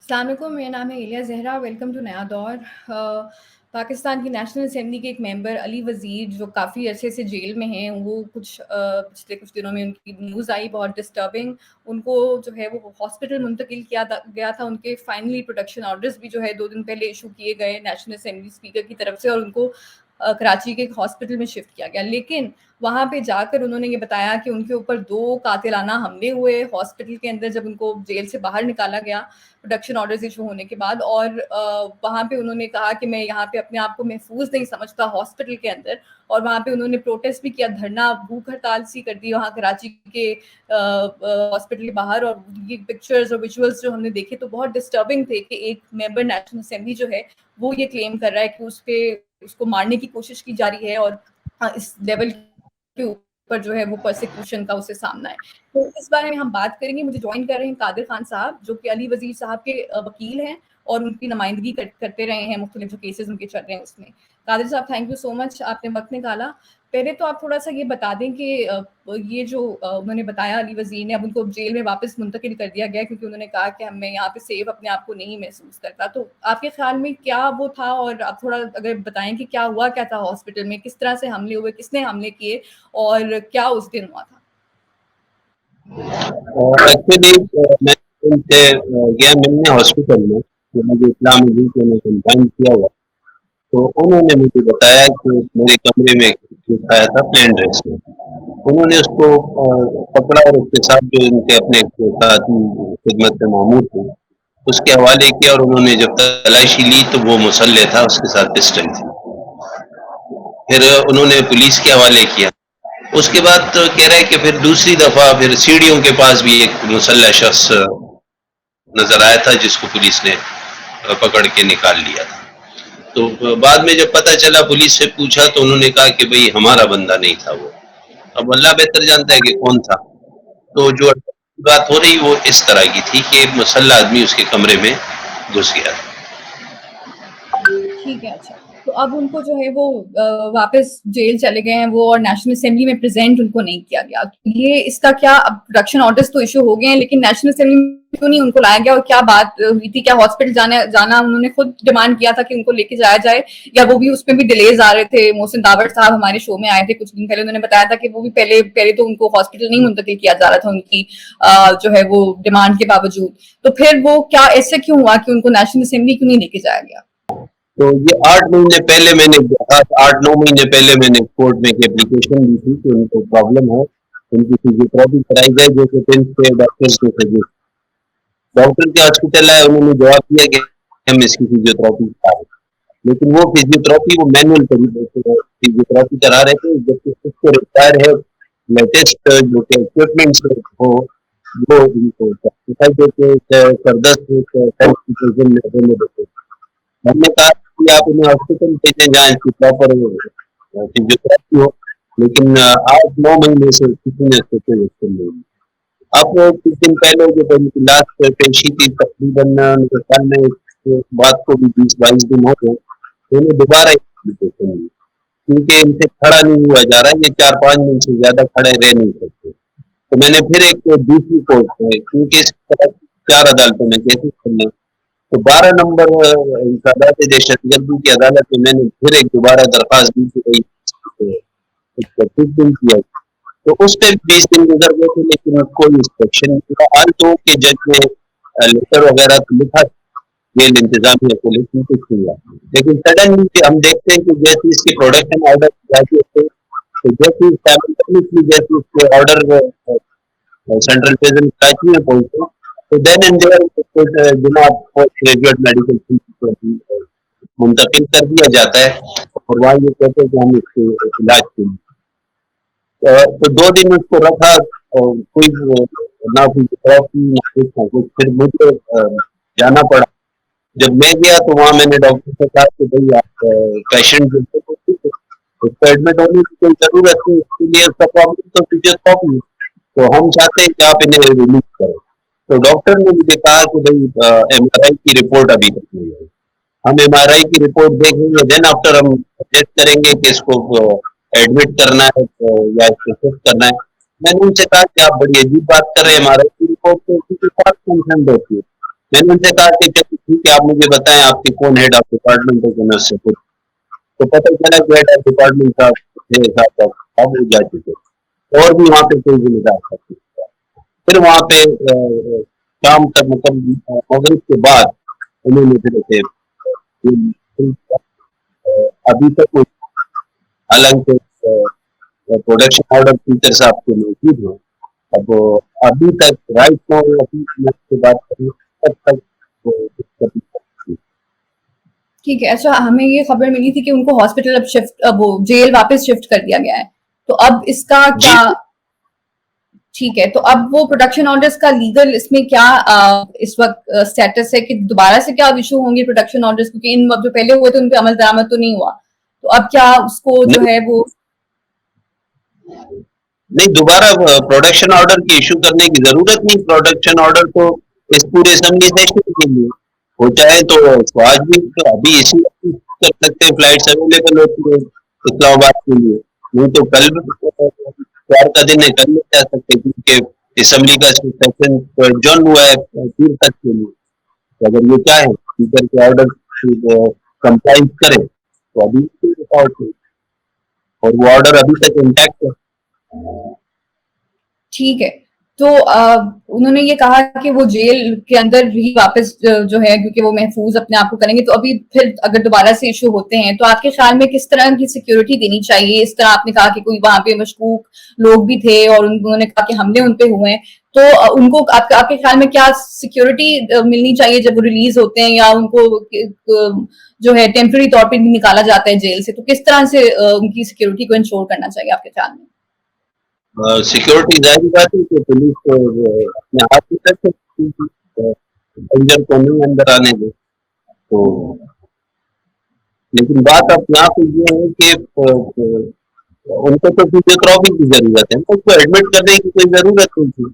अस्सलाम वालेकुम, मेरा नाम है इलिया ज़हरा। वेलकम टू नया दौर। पाकिस्तान की नेशनल असेंबली के एक मेंबर अली वज़ीर जो काफ़ी अरसे से जेल में हैं, वो पिछले कुछ दिनों में उनकी न्यूज़ आई बहुत डिस्टर्बिंग। उनको जो है वो हॉस्पिटल मुंतकिल गया था। उनके फाइनली प्रोटेक्शन ऑर्डर्स भी जो है 2 दिन पहले इशू किए गए नेशनल असेंबली स्पीकर की तरफ से, और उनको कराची के एक हॉस्पिटल में शिफ्ट किया गया। लेकिन वहाँ पे जाकर उन्होंने ये बताया कि उनके ऊपर 2 कातिलाना हमले हुए हॉस्पिटल के अंदर, जब उनको जेल से बाहर निकाला गया प्रोडक्शन ऑर्डर्स इशू होने के बाद। और वहाँ पे उन्होंने कहा कि मैं यहाँ पे अपने आप को महफूज नहीं समझता हॉस्पिटल के अंदर। और वहाँ पे उन्होंने प्रोटेस्ट भी किया, धरना, भूख हड़ताल सी कर दी वहाँ कराची के हॉस्पिटल के बाहर। और ये पिक्चर्स और विजुअल्स जो हमने देखे तो बहुत डिस्टर्बिंग थे कि एक मेंबर नेशनल असेंबली जो है वो ये क्लेम कर रहा है कि उसको मारने की कोशिश की जा रही है, और इस लेवल के ऊपर जो है वो प्रोसिक्यूशन का उससे सामना है। तो इस बारे में हम बात करेंगे। मुझे ज्वाइन कर रहे हैं कादिर खान साहब, जो कि अली वज़ीर साहब के वकील हैं और उनकी नुमाइंदगी करते रहे हैं मुख्तलिफ जो केसेस उनके चल रहे हैं उसमें। कादिर साहब, थैंक यू सो मच, आपने वक्त निकाला। पहले तो आप थोड़ा-सा ये बता दें कि ये जो उन्होंने बताया अली वज़ीर ने, अब उनको जेल में वापस मुंतकिल कर दिया गया क्योंकि उन्होंने कहा कि मैं यहाँ पे सेफ अपने आप को नहीं महसूस करता। तो आपके ख़्याल में क्या वो था, और आप थोड़ा अगर बताएँ कि क्या हुआ क्या था हॉस्पिटल में? किस तरह से हमले हुए? किसने हमले किए और क्या उस दिन हुआ था? एक्चुअली मैं उनसे गया मिलने हॉस्पिटल में, तो मुझे इत्तला मिली कि उन्हें कंफाइन किया हुआ। तो उन्होंने मुझे बताया कि मेरे कमरे में दिखाया था प्लेन ड्रेस में। उन्होंने उसको पकड़ा और उसके साथ जो इनके अपने साथी खिदमत में मामूर थे उसके हवाले किया, और उन्होंने जब तलाशी ली तो वो मुसल्लह था, उसके साथ पिस्टल थी। फिर उन्होंने पुलिस के हवाले किया। उसके बाद तो कह रहे हैं कि फिर दूसरी दफा फिर सीढ़ियों के पास भी एक मुसल्लह शख्स नजर आया था जिसको पुलिस ने पकड़ के निकाल लिया था। तो बाद में जब पता चला, पुलिस से पूछा तो उन्होंने कहा कि भाई हमारा बंदा नहीं था वो। अब अल्लाह बेहतर जानता है कि कौन था। तो जो बात हो रही वो इस तरह की थी कि एक मुसल्ला आदमी उसके कमरे में घुस गया था। ठीक है, अच्छा। तो अब उनको जो है वो वापस जेल चले गए हैं वो, और नेशनल असेंबली में प्रेजेंट उनको नहीं किया गया। तो ये इसका क्या, अब प्रोडक्शन ऑर्डर्स तो इशू हो गए हैं, लेकिन नेशनल असेंबली में क्यों नहीं उनको लाया गया, और क्या बात हुई थी? क्या हॉस्पिटल जाना उन्होंने खुद डिमांड किया था कि उनको लेके जाया जाए, या वो भी उसमें भी डिलेज आ रहे थे? मोहसिन दावड़ साहब हमारे शो में आए थे कुछ दिन पहले, उन्होंने बताया था कि वो भी पहले पहले तो उनको हॉस्पिटल नहीं मुंतकिल किया जा रहा था उनकी जो है वो डिमांड के बावजूद। तो फिर वो क्या ऐसे क्यों हुआ कि उनको नेशनल असेंबली क्यों नहीं लेके जाया गया? तो ये 8 महीने पहले मैंने 8-9 महीने पहले मैंने कोर्ट में एक एप्लीकेशन दी थी कि उनको प्रॉब्लम है, उनकी फिजियोथेरेपी कराई जाए जैसे टेंथ के डॉक्टर के सजेस्ट। डॉक्टर के हॉस्पिटल आए, उन्होंने जवाब दिया कि हम इसकी फिजियोथेरेपी करा रहे हैं। लेकिन वो फिजियोथेरेपी वो मैनुअल तरीके से फिजियोथेरेपी करा रहे थे, जबकि उसको रिक्वायर है लेटेस्ट जो कि इक्विपमेंट्स हो वो उनको दिखाई देते सरदर्द। हमने कहा कि आप उन्हें हॉस्पिटल भेजें जहाँ इसकी प्रॉपर फिजियोथेरेपी हो, लेकिन 8-9 महीने से किसी ने इसको कोई एक्शन नहीं लिया। अब कुछ दिन पहले जो उनकी लास्ट पेशी थी, तकरीबन मेरे ख्याल में इस बात को भी 20-22 दिन हो गए, उन्हें दोबारा एप्लीकेशन दी क्योंकि इनसे खड़ा नहीं हुआ जा रहा है। ये 4-5 दिन से ज्यादा खड़े रह नहीं सकते। तो मैंने फिर एक दूसरी कोर्ट में, क्योंकि इस तरह 4 अदालतों में केसेस चल रहे, तो 12 नंबर इंसादात दहशतगर्दी की अदालत में मैंने फिर एक दोबारा दरख्वास्त दी कि भाई इसको 20 दिन किया। तो उस पर 20 दिन गुजर गए थे, लेकिन कोई इंस्पेक्शन नहीं हुआ। आज तो कि जज ने लेटर वगैरह तो लिखा, जेल इंतजामिया को, लेकिन कुछ नहीं हुआ। लेकिन सडनली हम देखते हैं कि जैसे इसकी प्रोडक्शन ऑर्डर जाती है, तो जैसे जैसे उसके ऑर्डर सेंट्रल प्रेजेंट कराची में पहुंचे, तो देन एंड देयर जिला पोस्ट ग्रेजुएट मेडिकल फीस मुंतकिल कर दिया जाता है, और वहाँ ये कहते हैं कि हम इसके इलाज के लिए तो 2 दिन उसको रखा, और कोई ना कोई थेरेपी ना कुछ। फिर मुझे जाना पड़ा। जब मैं गया तो वहाँ मैंने डॉक्टर से कहा कि भाई आप पेशेंट जो है वो ठीक है, उसको एडमिट होने की कोई जरूरत नहीं, इसके लिए उसका प्रॉब्लम तो फिजियोथेरेपी है, तो हम चाहते हैं कि आप इन्हें रिलीज करें। तो डॉक्टर ने मुझे कहा कि भाई एमआरआई की रिपोर्ट अभी तक नहीं आई, हम एमआरआई की रिपोर्ट देखेंगे, देन आफ्टर हम सजेस्ट करेंगे कि इसको एडमिट करना है या इसको शिफ्ट करना है। मैंने उनसे कहा कि आप बड़ी अजीब बात कर रहे हैं, एमआरआई की रिपोर्ट तो किसी के साथ कंसर्न होती है, मैंने उनसे कहा कि चलो ठीक है, आप मुझे बताएं आपके कौन हेड ऑफ डिपार्टमेंट है, मैं उससे पूछ। तो पता चला कि हेड ऑफ डिपार्टमेंट साहब थे, साहब अब वो जा चुके, और भी वहाँ पे कोई जिम्मेदार था। फिर वहाँ पे शाम तक, मतलब मगरिब के बाद उन्होंने फिर से अभी तक हालांकि प्रोडक्शन ऑर्डर टीचर साहब के मौजूद हैं। अब अभी तक राइट नाउ अभी से बात करें तब तक वो दिक्कत नहीं। ठीक है। अच्छा, हमें ये खबर मिली थी कि उनको हॉस्पिटल अब शिफ्ट, अब वो जेल वापस शिफ्ट कर दिया गया है। तो अब इसका जी, क्या? ठीक है, तो अब वो प्रोडक्शन ऑर्डर्स का लीगल इसमें क्या इस वक्त स्टेटस है कि दोबारा से क्या इशू होंगे प्रोडक्शन ऑर्डर्स, क्योंकि इन जो पहले हुए थे उन पे अमल दरामद तो नहीं हुआ। तो अब क्या उसको जो नहीं है वो? नहीं, दोबारा प्रोडक्शन ऑर्डर की इशू करने की जरूरत नहीं। प्रोडक्शन ऑर्डर तो इस पूरे असेंबली सेशन के लिए हो, चाहे तो आज भी तो अभी इसी कर सकते हैं, फ्लाइट्स अवेलेबल होती है इस्लामाबाद के लिए। नहीं तो कल चार का दिन है, कल नहीं जा सकते, क्योंकि असेंबली का सेशन जॉन हुआ है 3 तक के लिए। तो अगर ये चाहे स्पीकर के ऑर्डर कंप्लाई करें तो अभी और वो ऑर्डर अभी तक इंटैक्ट है। ठीक है। तो उन्होंने ये कहा कि वो जेल के अंदर ही वापस जो है, क्योंकि वो महफूज अपने आप को करेंगे। तो अभी फिर अगर दोबारा से इशू होते हैं तो आपके ख्याल में किस तरह की सिक्योरिटी देनी चाहिए? इस तरह आपने कहा कि कोई वहां पे मशकूक लोग भी थे और उन्होंने कहा कि हमले उन पे हुए हैं, तो उनको आपके ख्याल में क्या सिक्योरिटी मिलनी चाहिए जब वो रिलीज होते हैं, या उनको जो है टेम्पररी तौर पर भी निकाला जाता है जेल से? तो किस तरह से उनकी सिक्योरिटी को इंश्योर करना चाहिए आपके ख्याल में? सिक्योरिटी जाहिर बात है कि पुलिस को अपने हाथ में रख सकती है, पैसेंजर को नहीं अंदर आने दे। तो लेकिन बात अब यहाँ पे ये है कि उनको तो फिजियोथेरेपी की जरूरत है, उसको एडमिट करने की कोई जरूरत नहीं थी।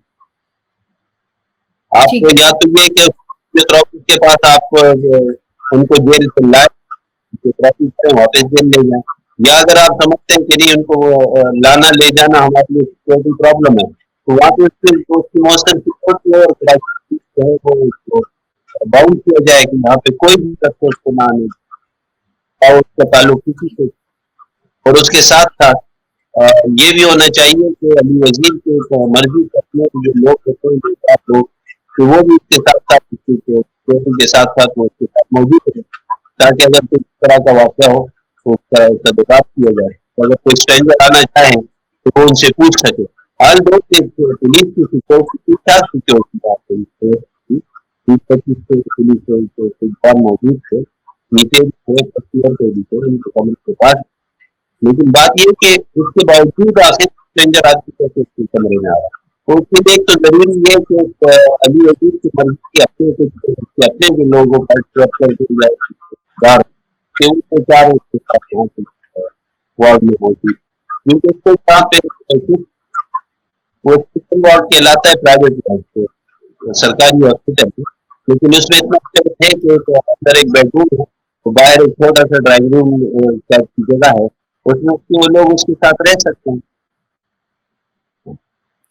ठीक आपको है। या तो ये कि फिजियोथेरेपी के पास आप उनको जेल से लाए, फिजियोथेरेपी करें, वापस जेल ले जाए। या अगर आप समझते हैं कि नहीं उनको लाना ले जाना हमारे लिए सिक्योरिटी प्रॉब्लम है, तो वहाँ पे उसकी मोशन सिक्योरिटी और जो है वो बाउंड किया जाए कि यहाँ पे कोई भी तत्व उसको ना आने और उसका ताल्लुक किसी से। और उसके साथ साथ ये भी होना चाहिए कि अली वजीर के मर्जी करने जो लोग होते हैं, जो आप लोग, तो वो भी इसके साथ साथ के साथ साथ वो उसके साथ मौजूद है, ताकि अगर किस तरह का वाक़या हो तो उसका सदुपयोग किया जाए। तो अगर कोई स्ट्रेंजर आना चाहे तो वो उनसे पूछ सके। हाल दो पुलिस की सिक्योरिटी, क्या सिक्योरिटी बात है, 20-25 पुलिस जवान मौजूद थे, नीचे थे, भी थे उनके कमरे के पास। लेकिन बात ये कि उसके बावजूद आखिर स्ट्रेंजर आदमी कैसे उसके कमरे में आ रहा है। तो उसके लिए एक तो जरूरी है कि अली वजीर की मर्जी के अपने जो लोगों का स्ट्रक्चर के उनको चार उसके साथ वार्ड में मौजूद, क्योंकि उसको यहाँ पे वो हॉस्पिटल वार्ड कहलाता है प्राइवेट वार्ड, सरकारी हॉस्पिटल में। लेकिन उसमें इतना अच्छा है कि अंदर एक बेडरूम है, तो बाहर एक छोटा सा ड्राइंग रूम टाइप की जगह है, उसमें वो लोग उसके साथ रह सकते हैं।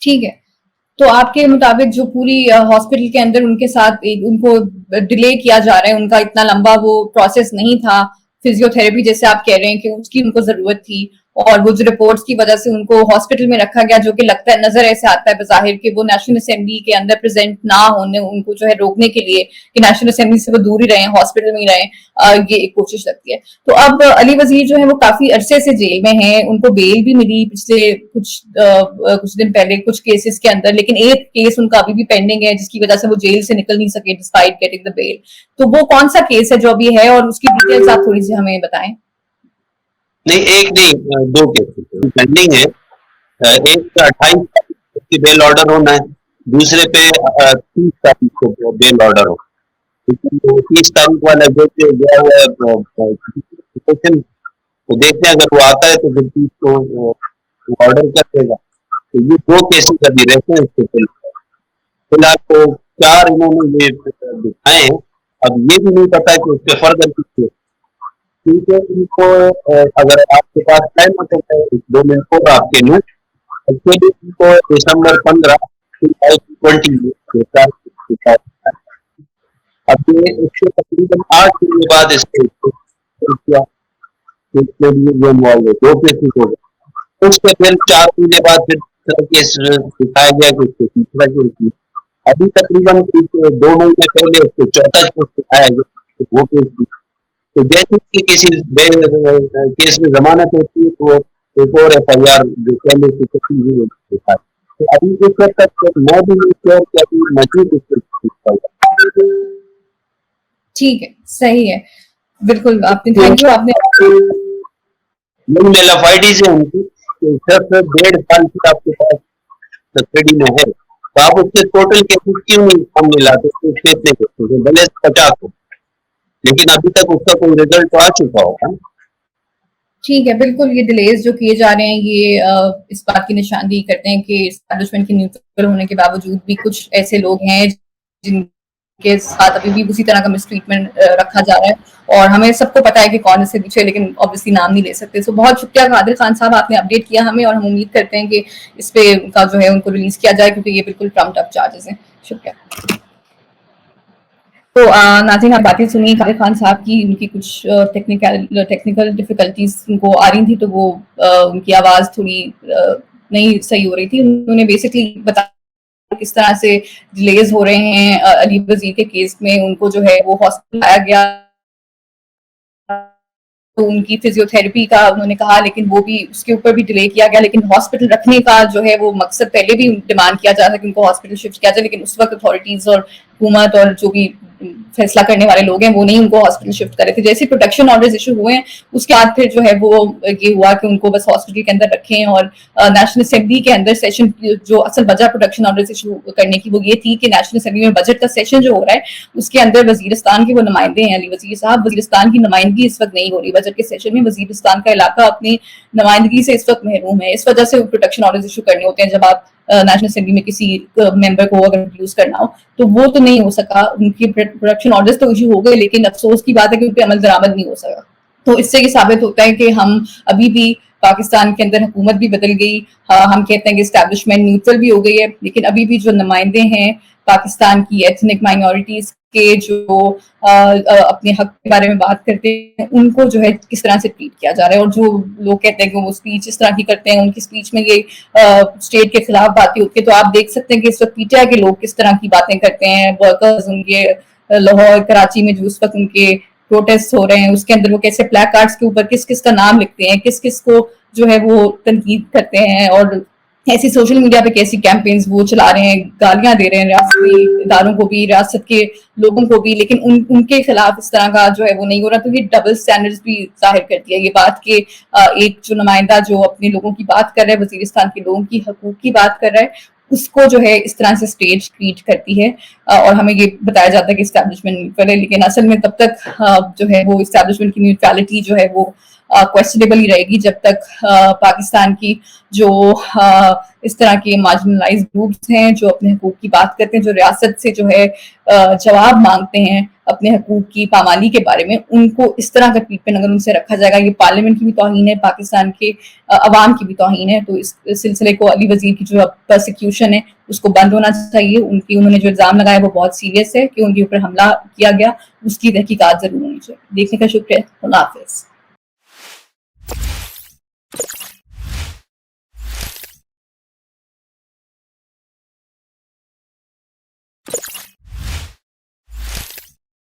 ठीक है। तो आपके मुताबिक जो पूरी हॉस्पिटल के अंदर उनके साथ एक उनको डिले किया जा रहा है, उनका इतना लंबा वो प्रोसेस नहीं था फिजियोथेरेपी जैसे आप कह रहे हैं कि उसकी उनको जरूरत थी, और वो जो रिपोर्ट्स की वजह से उनको हॉस्पिटल में रखा गया, जो कि लगता है नजर ऐसे आता है बजाहिर कि वो नेशनल असेंबली के अंदर प्रेजेंट ना होने, उनको जो है रोकने के लिए कि नेशनल असेंबली से वो दूर ही रहे, हॉस्पिटल में ही रहे, ये एक कोशिश लगती है। तो अब अली वजीर जो है वो काफी अरसे से जेल में है, उनको बेल भी मिली पिछले कुछ दिन पहले कुछ केसेस के अंदर, लेकिन एक केस उनका अभी भी पेंडिंग है जिसकी वजह से वो जेल से निकल नहीं सके डिस्पाइट गेटिंग द बेल। तो वो कौन सा केस है जो अभी है, और उसकी डिटेल्स आप थोड़ी सी हमें बताएं। नहीं, एक नहीं, दो केसेस पेंडिंग है। एक 28 तारीख की बेल ऑर्डर होना है, दूसरे पे 30 तारीख को बेल ऑर्डर हो। लेकिन वो 30 तारीख वाला जो गया हुआ है application, तो देखते हैं अगर वो आता है तो फिर 30 को ऑर्डर कर देगा। तो ये दो केसेस अभी रहते हैं इसके फिलहाल। तो 4 इन्होंने ये दिखाए हैं। अब ये भी नहीं पता कि उसके फर्दर किस, क्योंकि इनको अगर आपके पास टाइम हो तो मैं 2 मिनट और आपके लिए एक्चुअली इनको दिसंबर 15 2020 अब ये इसके तकरीबन 8 महीने बाद इसके केस में भी ये इन्वॉल्व है, 2 केसेस हो गए। उसके फिर 4 महीने बाद फिर तीसरा केस दिखाया गया कि उसको तीसरा केस भी। अभी तकरीबन 2 महीने पहले उसको चौथा केस दिखाया गया, तो वो केस भी। तो जैसे कि किसी केस में जमानत होती है तो एक और FIR जो पहले से कटी हुई होता है। तो अभी इस वक्त तक मैं भी नहीं श्योर कि अभी मजीद इसको ठीक है, सही है। बिल्कुल, आपने थैंक यू आपने यही LFID से उनकी सिर्फ 1.5 साल की आपके पास कस्टडी में है, तो आप उसके टोटल केसेस क्यों नहीं सामने लाते, केस नहीं करते, भले 50 हो, लेकिन अभी तक उसका कोई रिजल्ट तो आ चुका होगा। ठीक है, बिल्कुल ये डिलेज जो किए जा रहे हैं ये इस बात की निशानदेही करते हैं कि एस्टैब्लिशमेंट के न्यूट्रल होने के बावजूद भी कुछ ऐसे लोग हैं जिनके साथ अभी भी उसी तरह का मिसट्रीटमेंट रखा जा रहा है और हमें सबको पता है कि कौन इससे पीछे है, लेकिन ऑब्वियसली नाम नहीं ले सकते। सो बहुत शुक्रिया कादिर खान साहब, आपने अपडेट किया हमें और हम उम्मीद करते हैं कि इस पे उनका जो है उनको रिलीज किया जाए क्योंकि ये बिल्कुल ट्रम्प्ड अप चार्जेस हैं। शुक्रिया। तो नाज़रीन, आप बातें सुनिए कादिर खान साहब की, उनकी कुछ टेक्निकल डिफिकल्टीज उनको आ रही थी, तो वो उनकी आवाज़ थोड़ी नहीं सही हो रही थी। उन्होंने बेसिकली बताया किस तरह से डिलेज हो रहे हैं अली वजीर के केस में। उनको जो है वो हॉस्पिटल लाया गया, तो उनकी फिजियोथेरेपी का उन्होंने कहा, लेकिन वो भी उसके ऊपर भी डिले किया गया। लेकिन हॉस्पिटल रखने का जो है वो मकसद पहले भी डिमांड किया जा रहा था कि उनको हॉस्पिटल शिफ्ट किया जाए, लेकिन उस वक्त अथॉरिटीज और हुकूमत और जो भी फैसला करने वाले लोग हैं वो नहीं उनको हॉस्पिटल शिफ्ट करे थे। जैसे प्रोटेक्शन ऑर्डर्स इशू हुए हैं उसके बाद फिर जो है वो ये हुआ कि उनको बस हॉस्पिटल के अंदर रखें। और नेशनल असेंबली के अंदर सेशन जो असल वजह प्रोटेक्शन ऑर्डर्स इशू करने की वो ये थी कि नेशनल असेंबली में बजट का सेशन जो हो रहा है उसके अंदर वजीरिस्तान के वो नुमाइंदे हैं अली वजीर साहब, वजीरिस्तान की नुमाइंदगी इस वक्त नहीं हो रही बजट के सेशन में। वजीरिस्तान का इलाका अपनी नुमाइंदगी से इस वक्त महरूम है, इस वजह से प्रोटेक्शन ऑर्डर्स इशू करने होते हैं जब आप नेशनल असेंबली में किसी मेंबर को अगर यूज करना हो, तो वो तो नहीं हो सका। उनकी प्रोडक्शन ऑर्डर्स तो इशू हो गए, लेकिन अफसोस की बात है कि उन पर अमल दरामद नहीं हो सका। तो इससे ये साबित होता है कि हम अभी भी पाकिस्तान के अंदर हुकूमत भी बदल गई, हम कहते हैं कि एस्टैब्लिशमेंट न्यूट्रल भी हो गई है, लेकिन अभी भी जो नुमाइंदे हैं पाकिस्तान की एथनिक माइनॉरिटीज के जो अपने हक के बारे में बात करते हैं उनको जो है किस तरह से ट्रीट किया जा रहा है। और जो लोग कहते हैं कि वो स्पीच इस तरह की करते हैं, उनकी स्पीच में ये स्टेट के खिलाफ बातें होती है, तो आप देख सकते हैं कि इस वक्त पीटीआई के लोग किस तरह की बातें करते हैं। वर्कर्स उनके लाहौर कराची में जो उस वक्त उनके प्रोटेस्ट हो रहे हैं उसके अंदर वो कैसे प्लैक कार्ड्स के ऊपर किस किस का नाम लिखते हैं, किस किस को जो है वो तनकीद करते हैं, और ऐसी सोशल मीडिया पे कैसी कैंपेन्स वो चला रहे हैं, गालियां दे रहे हैं रियासती इदारों को भी, रियासत के लोगों को भी, लेकिन उनके खिलाफ इस तरह का जो है वो नहीं हो रहा। तो ये डबल स्टैंडर्ड्स भी जाहिर करती है ये बात कि एक जो नुमाइंदा जो अपने लोगों की बात कर रहा है, वजीरिस्तान के लोगों की हकूक की बात कर रहा है, उसको जो है इस तरह से स्टेज ट्रीट करती है। और हमें ये बताया जाता है कि इस्टेब्लिशमेंट न्यूट्रल है, लेकिन असल में तब तक जो है वो इस्टेब्लिशमेंट की न्यूट्रलिटी जो है वो क्वेश्चनेबल ही रहेगी जब तक पाकिस्तान की जो इस तरह के मार्जिनलाइज्ड ग्रुप्स हैं जो अपने हकूक की बात करते हैं, जो रियासत से जो है जवाब मांगते हैं अपने हकूक की पामाली के बारे में, उनको इस तरह का ट्रीटमेंट अगर उनसे रखा जाएगा, ये पार्लियामेंट की भी तौहीन है, पाकिस्तान के अवाम की भी तौहीन है। तो इस सिलसिले को अली वजीर की जो प्रोसिक्यूशन है उसको बंद होना चाहिए। उन्होंने जो इल्जाम लगाया वो बहुत सीरियस है कि उनके ऊपर हमला किया गया, उसकी तहकीकात जरूर होनी चाहिए। देखने का शुक्रिया, अल्लाह हाफिज।